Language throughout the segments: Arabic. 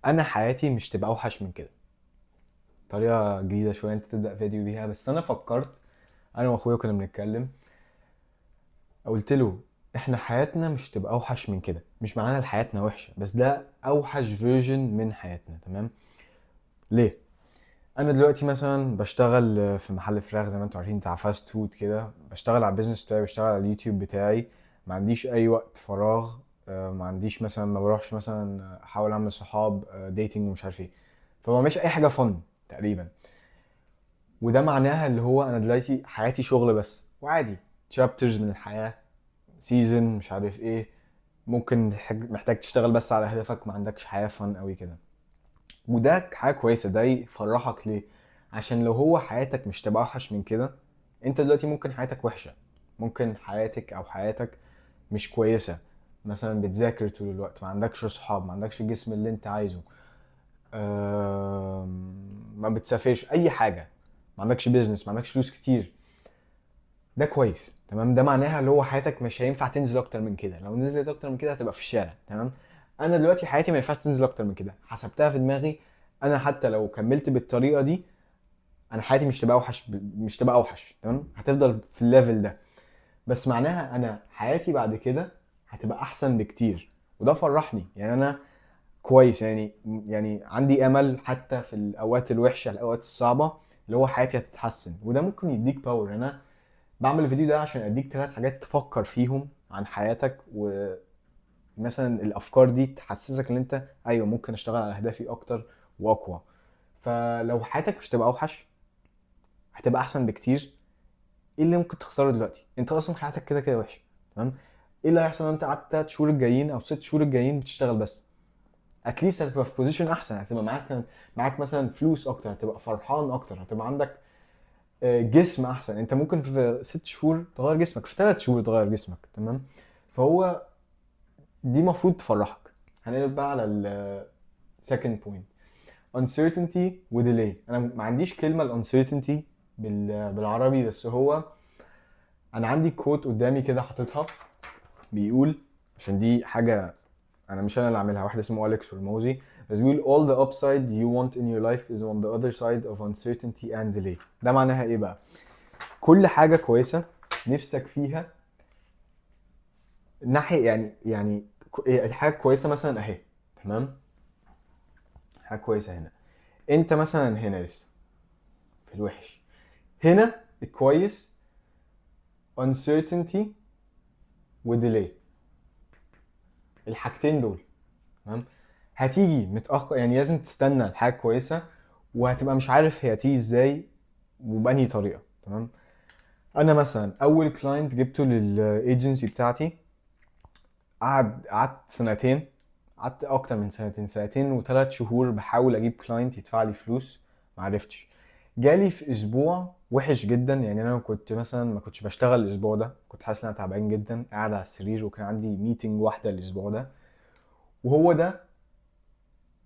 انا حياتي مش تبقى اوحش من كده. طريقه جديده شويه انت تبدا فيديو بيها، بس انا فكرت. انا واخويا كنا بنتكلم، قلت له احنا حياتنا مش تبقى اوحش من كده. مش معناها ان حياتنا وحشه، بس ده اوحش فيرجن من حياتنا. تمام؟ ليه؟ انا دلوقتي مثلا بشتغل في محل فراخ زي ما انتوا عارفين، بتاع فاست فود كده. بشتغل على البيزنس بتاعي، بشتغل على اليوتيوب بتاعي. ما عنديش اي وقت فراغ. ما عنديش مثلا، ما بروحش مثلا احاول اعمل صحاب، ديتنج ومش عارف ايه. فما بعملش اي حاجه فن تقريبا. وده معناها اللي هو انا دلوقتي حياتي شغل بس، وعادي تشابترز من الحياه، سيزون مش عارف ايه. ممكن محتاج تشتغل بس على هدفك، ما عندكش حياه فن قوي كده. وده حاجه كويسه، ده يفرحك. ليه؟ عشان لو هو حياتك مش تبقى اوحش من كده. انت دلوقتي ممكن حياتك وحشه، ممكن حياتك او حياتك مش كويسه. مثلا بتذاكر طول الوقت، ما عندكش صحاب، ما عندكش الجسم اللي انت عايزه. ما بتسافرش اي حاجه. ما عندكش بيزنس، ما عندكش فلوس كتير. ده كويس. تمام؟ ده معناها اللي هو حياتك مش هينفع تنزل اكتر من كده. لو نزلت اكتر من كده هتبقى في الشارع. تمام؟ انا دلوقتي حياتي ما ينفعش تنزل اكتر من كده، حسبتها في دماغي. انا حتى لو كملت بالطريقه دي، انا حياتي مش تبقى اوحش، مش تبقى اوحش. تمام؟ هتفضل في الليفل ده. بس معناها انا حياتي بعد كده هتبقى احسن بكتير. وده فرحني. يعني انا كويس. يعني عندي امل حتى في الاوقات الوحشه، الاوقات الصعبه، اللي هو حياتي هتتحسن. وده ممكن يديك باور. انا بعمل الفيديو ده عشان اديك 3 حاجات تفكر فيهم عن حياتك. ومثلا الافكار دي تحسسك ان انت ايوه ممكن اشتغل على اهدافي اكتر واقوى. فلو حياتك مش تبقى اوحش، هتبقى احسن بكتير. ايه اللي ممكن تخسره دلوقتي؟ انت اصلا حياتك كده كده وحشه. تمام؟ ايه اللي هيحصل لو انت قعدت 3 شهور الجايين او 6 شهور الجايين بتشتغل بس؟ اتليست هتبقى في بوزيشن احسن، هتبقى معاك مثلا فلوس اكتر، هتبقى فرحان اكتر، هتبقى عندك جسم احسن. انت ممكن في 6 شهور تغير جسمك، في 3 شهور تغير جسمك. تمام؟ فهو دي مفروض تفرحك. هنقلب بقى على ال second point: uncertainty و delay. انا ما عنديش كلمه ال uncertainty بالعربي، بس هو انا عندي كوت قدامي كده حاططها، بيقول، عشان دي حاجه انا مش انا اللي عاملها، واحد اسمه اليكس هرموزي، بس بيقول all the upside you want in your life is on the other side of uncertainty and delay. ده معناها ايه بقى؟ كل حاجه كويسه نفسك فيها، ناحيه يعني حاجه كويسه مثلا اهي. تمام؟ حاجه كويسه هنا. انت مثلا هنا لسه في الوحش. هنا الكويس uncertainty و delay. الحاجتين دول. تمام؟ هتيجي متأخر، يعني لازم تستنى الحاجة كويسة، وهتبقى مش عارف هي هتيجي ازاي وبأنهي طريقة. تمام؟ انا مثلا اول كلاينت جبته للايجنسي بتاعتي، قعدت سنتين. قعدت اكتر من سنتين، سنتين و3 شهور بحاول اجيب كلاينت يدفع لي فلوس. معرفتش. جالي في اسبوع وحش جدا. يعني انا كنت مثلا ما كنتش بشتغل الاسبوع ده، كنت حاسس ان انا تعبان جدا قاعد على السرير، وكان عندي ميتنج واحده الاسبوع ده. وهو ده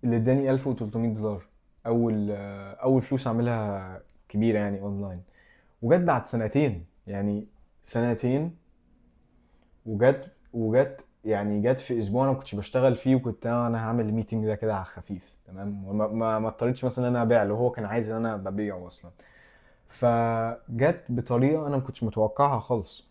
اللي اداني 1300 دولار. اول فلوس اعملها كبيره يعني اونلاين. وجت بعد سنتين. يعني سنتين. وجت يعني جت في اسبوع انا ما كنتش بشتغل فيه، وكنت انا هعمل الميتنج ده كده على خفيف. تمام؟ وما ما اضطريتش مثلا ان انا ابيع، اللي هو كان عايز ان انا ببيعه اصلا. فجت بطريقه انا ما كنتش متوقعها خالص.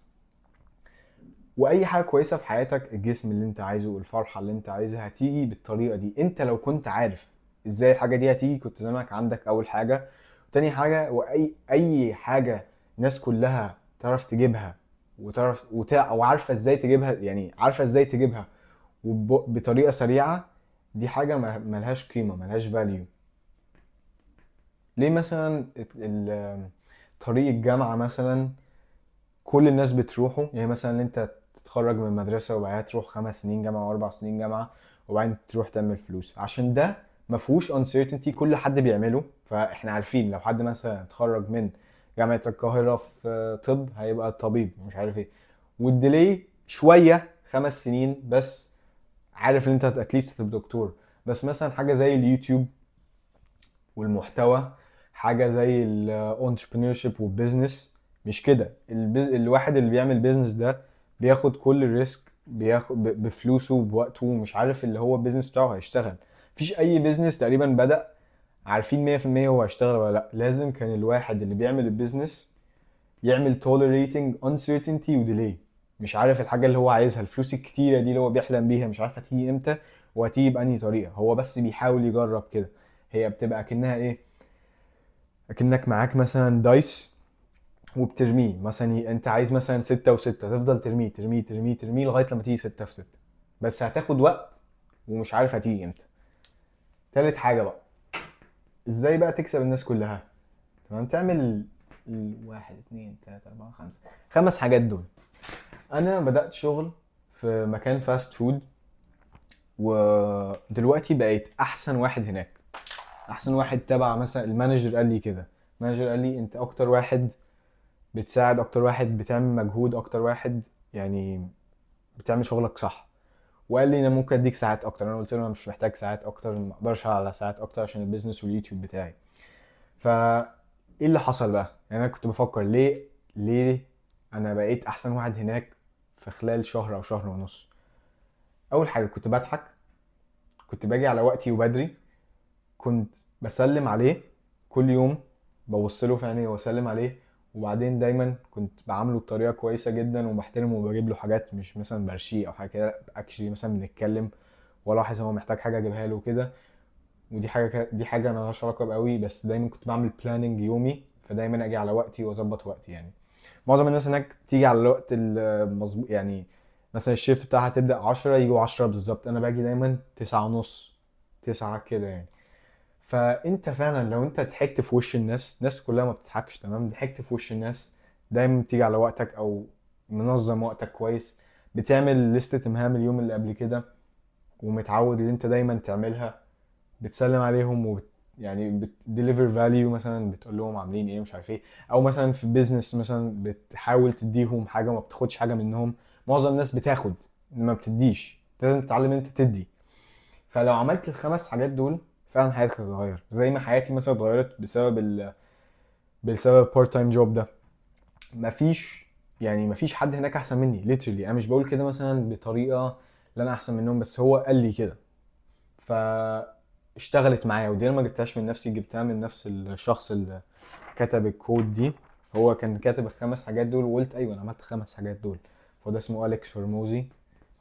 واي حاجه كويسه في حياتك، الجسم اللي انت عايزه، الفرحه اللي انت عايزها، هتيجي بالطريقه دي. انت لو كنت عارف ازاي الحاجه دي هتيجي، كنت زمانك عندك اول حاجه. وتاني حاجه، واي حاجه الناس كلها تعرف تجيبها، او عارفه ازاي تجيبها، يعني عارفه ازاي تجيبها بطريقه سريعه. دي حاجه ملهاش قيمه، ملهاش فاليو. ليه مثلا طريق الجامعه مثلا كل الناس بتروحه؟ يعني مثلا ان انت تتخرج من مدرسه وبعدها تروح 5 سنين جامعه و4 سنين جامعه، وبعدين تروح تعمل فلوس. عشان ده ما فيهوش uncertainty، كل حد بيعمله. فاحنا عارفين لو حد مثلا اتخرج من جامعه القاهره في طب هيبقى طبيب مش عارف ايه. والديلي شويه 5 سنين بس، عارف ان انت اتليست هتبقى دكتور. بس مثلا حاجه زي اليوتيوب والمحتوى، حاجه زي الانتربرينورشيب والبيزنس، مش كده. الواحد اللي بيعمل بيزنس ده بياخد كل الريسك، بياخد بفلوسه بوقته، مش عارف اللي هو البيزنس بتاعه هيشتغل. مفيش اي بيزنس تقريبا بدأ عارفين 100% هو هيشتغل ولا لا. لازم كان الواحد اللي بيعمل البيزنس يعمل tolerating uncertainty و delay. مش عارف الحاجة اللي هو عايزها، الفلوس الكتيرة دي اللي هو بيحلم بيها، مش عارف هتيجي امتى وهتيجي بأنهي طريقة. هو بس بيحاول يجرب كده. هي بتبقى كأنها ايه، اكنك معاك مثلا دايس وبترميه. مثلا انت عايز مثلا 6 و6، تفضل ترميه ترميه ترميه ترميه لغاية لما تيجي 6 في 6، بس هتاخد وقت ومش عارف هتيجي امتى. تالت حاجة بقى، ازاي بقى تكسب الناس كلها؟ تمام، تعمل الواحد اتنين تلاتة اربعة خمسة، 5 حاجات دول. انا بدأت شغل في مكان فاست فود، ودلوقتي بقيت احسن واحد هناك. احسن واحد تبع مثلا المانجر قال لي كده. المانجر قال لي انت اكتر واحد بتساعد، اكتر واحد بتعمل مجهود، اكتر واحد يعني بتعمل شغلك صح. وقال لي انا ممكن اديك ساعات اكتر. انا قلت له انا مش محتاج ساعات اكتر، ما اقدرش على ساعات اكتر عشان البيزنس واليوتيوب بتاعي. فا ايه اللي حصل بقى؟ يعني انا كنت بفكر ليه انا بقيت احسن واحد هناك في خلال شهر او شهر ونص. اول حاجه كنت بضحك، كنت باجي على وقتي وبدري، كنت بسلم عليه كل يوم، ببص له في عينيه واسلم عليه. وبعدين دايما كنت بعامله بطريقه كويسه جدا وبحترمه وبجيب له حاجات، مش مثلا برشيه او حاجه كده، اكشلي مثلا بنتكلم والاحظ هو محتاج حاجه اجيبها له كده. دي حاجه انا مالهاش علاقه بقوي، بس دايما كنت بعمل بلاننج يومي، فدايما اجي على وقتي واظبط وقتي يعني. معظم الناس هناك تيجي على الوقت المظبوط يعني. مثلا الشيفت بتاعها تبدأ 10، يجوا 10 بالظبط. انا باجي دايما 9:30، 9 كده يعني. فانت فعلا لو انت ضحكت في وش الناس، الناس كلها ما بتضحكش تمام، ضحكت في وش الناس، دايما بتيجي على وقتك او منظم وقتك كويس، بتعمل لستة مهام اليوم اللي قبل كده ومتعود ان انت دايما تعملها، بتسلم عليهم يعني بتديليفر فاليو، مثلا بتقول لهم عاملين ايه مش عارف ايه. او مثلا في بيزنس مثلا بتحاول تديهم حاجه وما بتاخدش حاجه منهم. معظم الناس بتاخد ما بتديش، انت لازم تتعلم ان انت تدي. فلو عملت ال5 حاجات دول فعلا حياتك هتتغير، زي ما حياتي مثلا اتغيرت بسبب البارت تايم جوب ده. مفيش يعني مفيش حد هناك احسن مني ليترلي. انا مش بقول كده مثلا بطريقه لا انا احسن منهم، بس هو قال لي كده فاشتغلت معايا. ودي انا ما جبتهاش من نفسي، جبتها من نفس الشخص اللي كتب الكود دي. هو كان كاتب ال5 حاجات دول وقلت ايوه انا عملت 5 حاجات دول. فده اسمه أليكس هرموزي،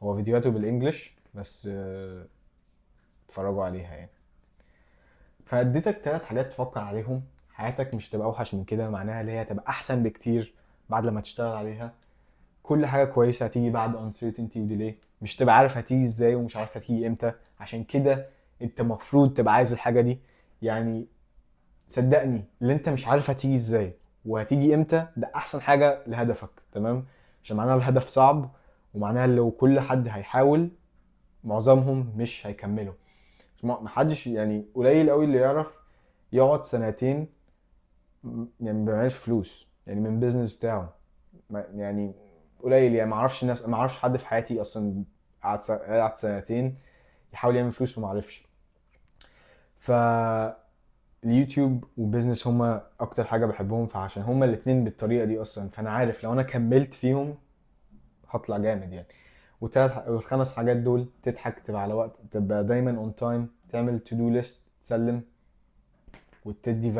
هو فيديوهاته بالانجلش بس اتفرجوا عليها يعني. فاديتك 3 حاجات تفكر عليهم. حياتك مش تبقى اوحش من كده، معناها اللي هي هتبقى احسن بكتير بعد لما تشتغل عليها. كل حاجة كويسة هتيجي بعد uncertainty و delay. مش تبقى عارف هتيجي ازاي ومش عارف هتيجي امتى، عشان كده انت مفروض تبقى عايز الحاجة دي يعني. صدقني اللي انت مش عارف هتيجي ازاي وهتيجي امتى ده احسن حاجة لهدفك، تمام؟ عشان معناها الهدف صعب، ومعناها لو كل حد هيحاول معظمهم مش هيكملوا. محدش يعني، قليل قوي اللي يعرف يقعد سنتين يعني ما بيعملش فلوس يعني من البيزنس بتاعه. يعني قليل يعني. ما اعرفش ناس، ما اعرفش حد في حياتي اصلا قعد سنتين يحاول يعمل فلوس وما عرفش. ف اليوتيوب والبيزنس هما اكتر حاجه بحبهم، فعشان هما الاتنين بالطريقه دي اصلا فانا عارف لو انا كملت فيهم هطلع جامد يعني. وال5 حاجات دول، تضحك، تبقى على وقت، تبقى دايما اون تايم، تعمل تو دو ليست، تسلم وتدي